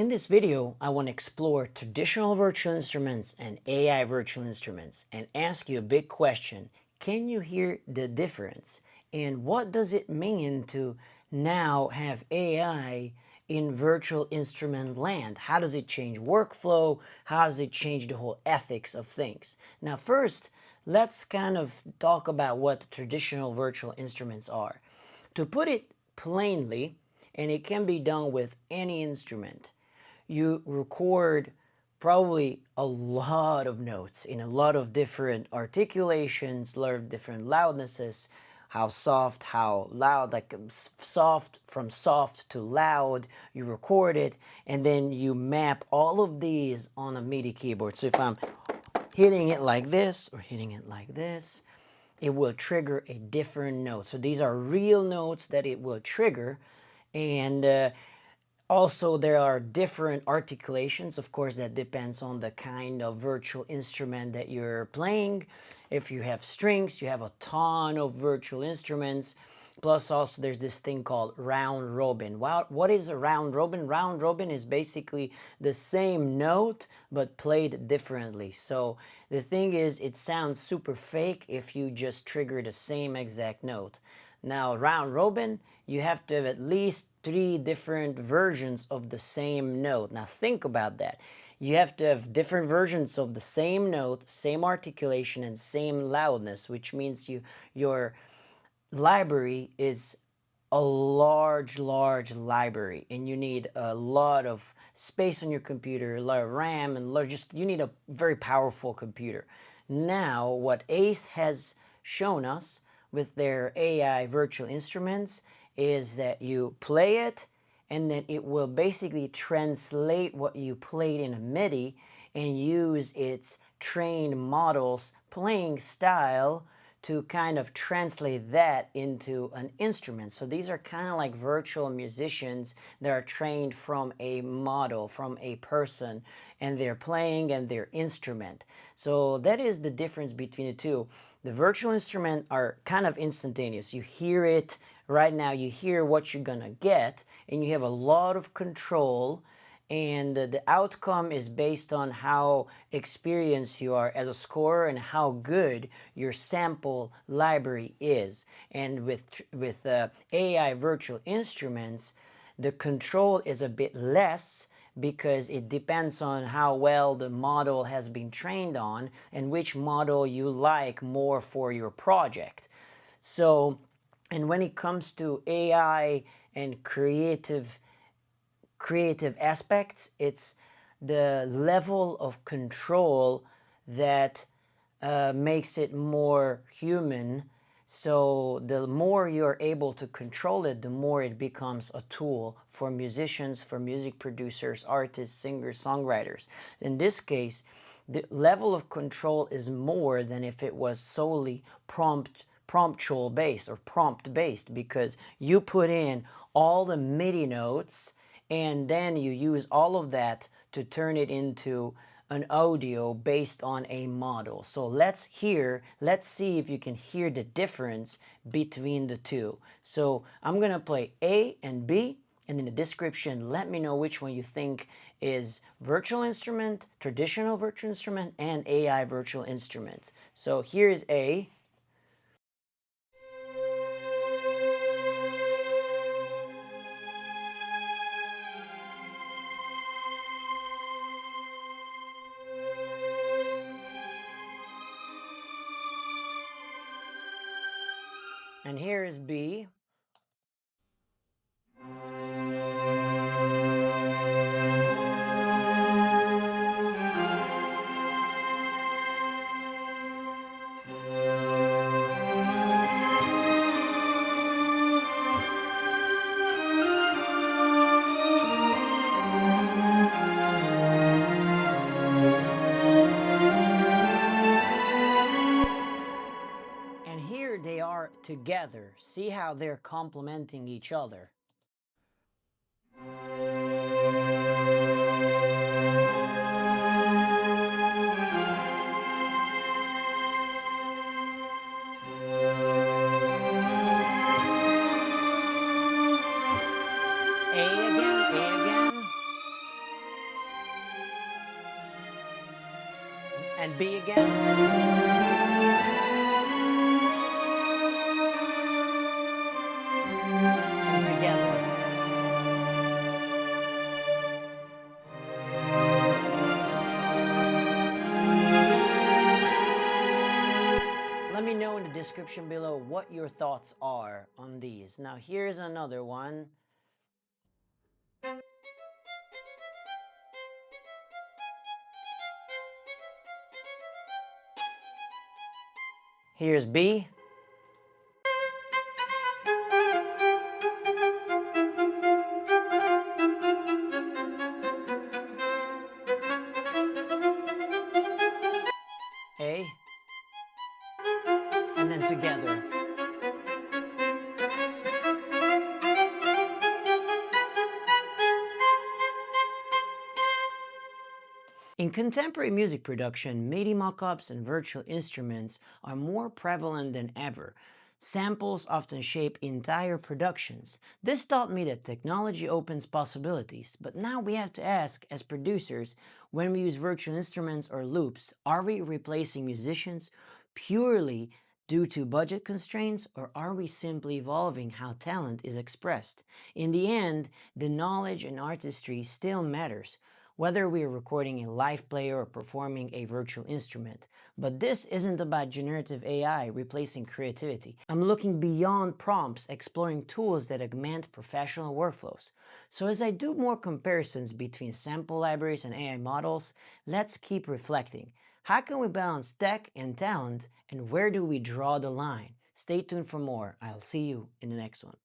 In this video, I want to explore traditional virtual instruments and AI virtual instruments and ask you a big question. Can you hear the difference? And what does it mean to now have AI in virtual instrument land? How does it change workflow? How does it change the whole ethics of things? Now, first, let's kind of talk about what traditional virtual instruments are. To put it plainly, and it can be done with any instrument, you record probably a lot of notes in a lot of different articulations, a lot of different loudnesses, how soft, how loud, like soft, from soft to loud, you record it, and then you map all of these on a MIDI keyboard. So if I'm hitting it like this or hitting it like this, it will trigger a different note. So these are real notes that it will trigger. And also, there are different articulations. Of course, that depends on the kind of virtual instrument that you're playing. If you have strings, you have a ton of virtual instruments. Plus, also, there's this thing called round robin. What is a round robin? Round robin is basically the same note, but played differently. So the thing is, it sounds super fake if you just trigger the same exact note. Now, round robin, you have to have at least 3 different versions of the same note. Now, think about that. You have to have different versions of the same note, same articulation, and same loudness, which means your library is a large library, and you need a lot of space on your computer, a lot of RAM, and you need a very powerful computer. Now, what ACE has shown us with their AI virtual instruments is that you play it, and then it will basically translate what you played in a MIDI and use its trained models playing style to kind of translate that into an instrument. So these are kind of like virtual musicians that are trained from a model, from a person, and they're playing and their instrument. So that is the difference between the two. The virtual instruments are kind of instantaneous. You hear it right now, you hear what you're gonna get, and you have a lot of control, and the outcome is based on how experienced you are as a scorer and how good your sample library is. And with AI virtual instruments, the control is a bit less because it depends on how well the model has been trained on and which model you like more for your project. So, and when it comes to AI and creative aspects, it's the level of control that makes it more human. So the more you're able to control it, the more it becomes a tool for musicians, for music producers, artists, singers, songwriters. In this case, the level of control is more than if it was solely promptual based or prompt based, because you put in all the MIDI notes and then you use all of that to turn it into an audio based on a model. So let's see if you can hear the difference between the two. So I'm gonna play A and B, and in the description let me know which one you think is virtual instrument, traditional virtual instrument, and AI virtual instrument. So here's A. And here is B. And here they are together. See how they're complementing each other. A again, A again. B again. And together. Let me know in the description below what your thoughts are on these. Now here's another one. Here's B. A. And then together. In contemporary music production, MIDI mockups and virtual instruments are more prevalent than ever. Samples often shape entire productions. This taught me that technology opens possibilities, but now we have to ask, as producers, when we use virtual instruments or loops, are we replacing musicians purely due to budget constraints, or are we simply evolving how talent is expressed? In the end, the knowledge and artistry still matters, whether we are recording a live player or performing a virtual instrument. But this isn't about generative AI replacing creativity. I'm looking beyond prompts, exploring tools that augment professional workflows. So as I do more comparisons between sample libraries and AI models, let's keep reflecting. How can we balance tech and talent, and where do we draw the line? Stay tuned for more. I'll see you in the next one.